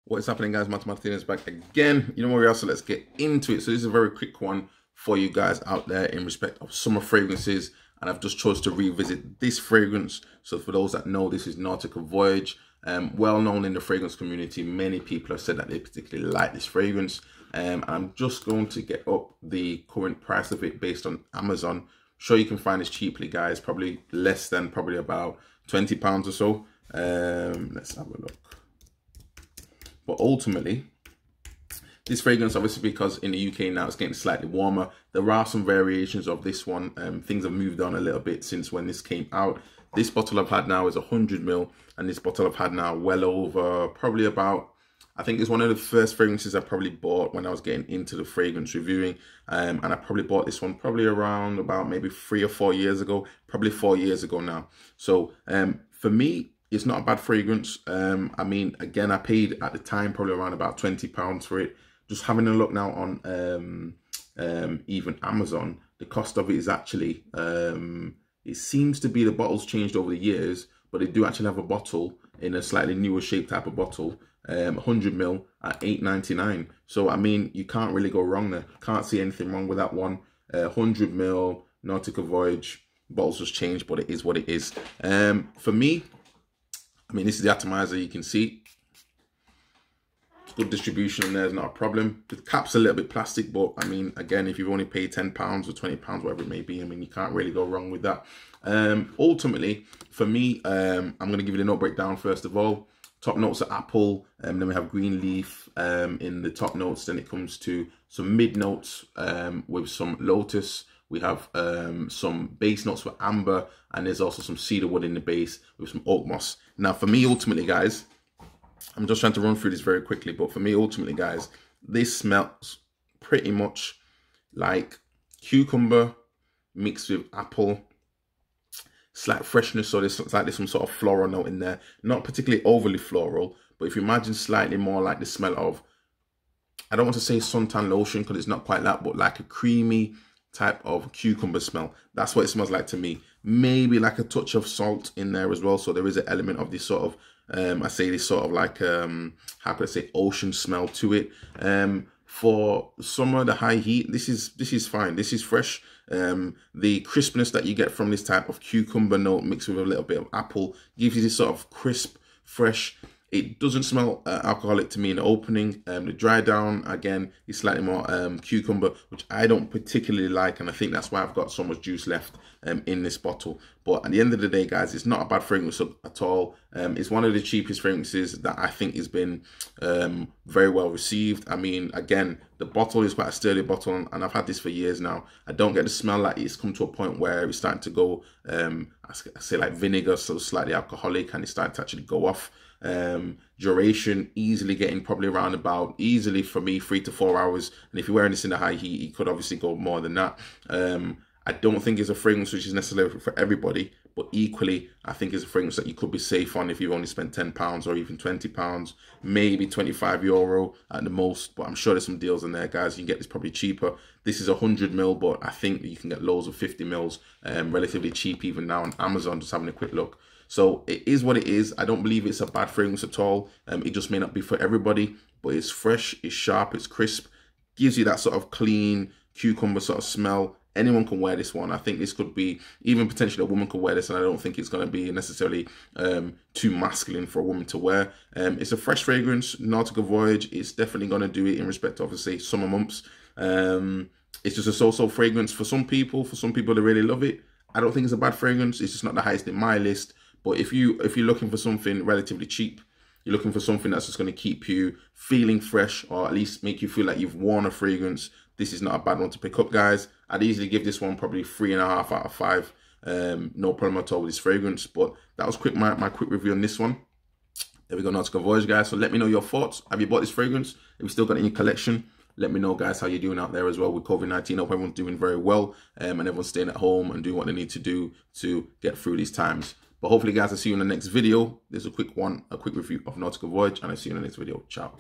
What is happening, guys? Martin is back again. You know where we are, so let's get into it. So this is a very quick one for you guys out there in respect of summer fragrances, and I've just chose to revisit this fragrance. So for those that know, this is Nautica Voyage. Well known in the fragrance community. Many people have said that they particularly like this fragrance. I'm just going to get up the current price of it based on Amazon. Sure, you can find this cheaply, guys. Probably less than about £20 or so. Let's have a look. But ultimately, this fragrance, obviously, because in the UK now it's getting slightly warmer, there are some variations of this one. Things have moved on a little bit since when this came out. This bottle I've had now is 100 ml, and this bottle I've had now well over probably about, I think it's one of the first fragrances I probably bought when I was getting into the fragrance reviewing. And I probably bought this one probably around about maybe 3 or 4 years ago, probably 4 years ago now. So for me, it's not a bad fragrance. I mean, again, I paid at the time probably around about £20 for it. Just having a look now on even Amazon, the cost of it is actually, it seems to be the bottle's changed over the years, but they do actually have a bottle in a slightly newer shape type of bottle, 100 ml at £8.99. So, I mean, you can't really go wrong there. Can't see anything wrong with that one. 100 ml, Nautica Voyage, bottles just changed, but it is what it is. For me, I mean, this is the atomizer, you can see. It's good distribution in there, is not a problem. The cap's a little bit plastic, but I mean, again, if you've only paid £10 or £20, whatever it may be, I mean, you can't really go wrong with that. Ultimately, for me, I'm going to give you the note breakdown first of all. Top notes are apple, and then we have green leaf in the top notes. Then it comes to some mid notes with some lotus. We have some base notes for amber, and there's also some cedar wood in the base with some oak moss. Now, for me, ultimately, guys, I'm just trying to run through this very quickly, but for me, ultimately, guys, this smells pretty much like cucumber mixed with apple, slight freshness, so there's slightly some sort of floral note in there. Not particularly overly floral, but if you imagine slightly more like the smell of, I don't want to say suntan lotion because it's not quite that, but like a creamy type of cucumber smell. That's what it smells like to me. Maybe like a touch of salt in there as well, so there is an element of this sort of I say this sort of like how could I say, ocean smell to it. For summer, the high heat, this is fine. This is fresh. The crispness that you get from this type of cucumber note mixed with a little bit of apple gives you this sort of crisp, fresh. It doesn't smell alcoholic to me in the opening. The dry down, again, is slightly more cucumber, which I don't particularly like, and I think that's why I've got so much juice left in this bottle. But at the end of the day, guys, it's not a bad fragrance at all. It's one of the cheapest fragrances that I think has been very well received. I mean, again, the bottle is quite a sturdy bottle, and I've had this for years now. I don't get the smell like it's come to a point where it's starting to go, I say like vinegar, so slightly alcoholic, and it's starting to actually go off. Duration easily getting probably around about, easily for me, 3 to 4 hours, and if you're wearing this in the high heat, you could obviously go more than that. I don't think it's a fragrance which is necessarily for everybody, but equally I think it's a fragrance that you could be safe on if you've only spent £10 or even £20, maybe €25 at the most. But I'm sure there's some deals in there, guys. You can get this probably cheaper. This is 100 ml, but I think you can get loads of 50 mils relatively cheap even now on Amazon, just having a quick look. So it is what it is. I don't believe it's a bad fragrance at all. It just may not be for everybody, but it's fresh, it's sharp, it's crisp, gives you that sort of clean cucumber sort of smell. Anyone can wear this one. I think this could be, even potentially a woman could wear this, and I don't think it's going to be necessarily too masculine for a woman to wear. It's a fresh fragrance. Nautica Voyage is definitely going to do it in respect of, say, summer months. It's just a so-so fragrance for some people. For some people, they really love it. I don't think it's a bad fragrance. It's just not the highest in my list. But if you're looking for something relatively cheap, you're looking for something that's just going to keep you feeling fresh, or at least make you feel like you've worn a fragrance, this is not a bad one to pick up, guys. I'd easily give this one probably 3.5 out of 5. No problem at all with this fragrance. But that was my quick review on this one. There we go, Nautica Voyage, guys. So let me know your thoughts. Have you bought this fragrance? Have you still got it in your collection? Let me know, guys, how you're doing out there as well with COVID-19. I hope everyone's doing very well, and everyone's staying at home and doing what they need to do to get through these times. But hopefully, guys, I'll see you in the next video. There's a quick review of Nautica Voyage, and I'll see you in the next video. Ciao.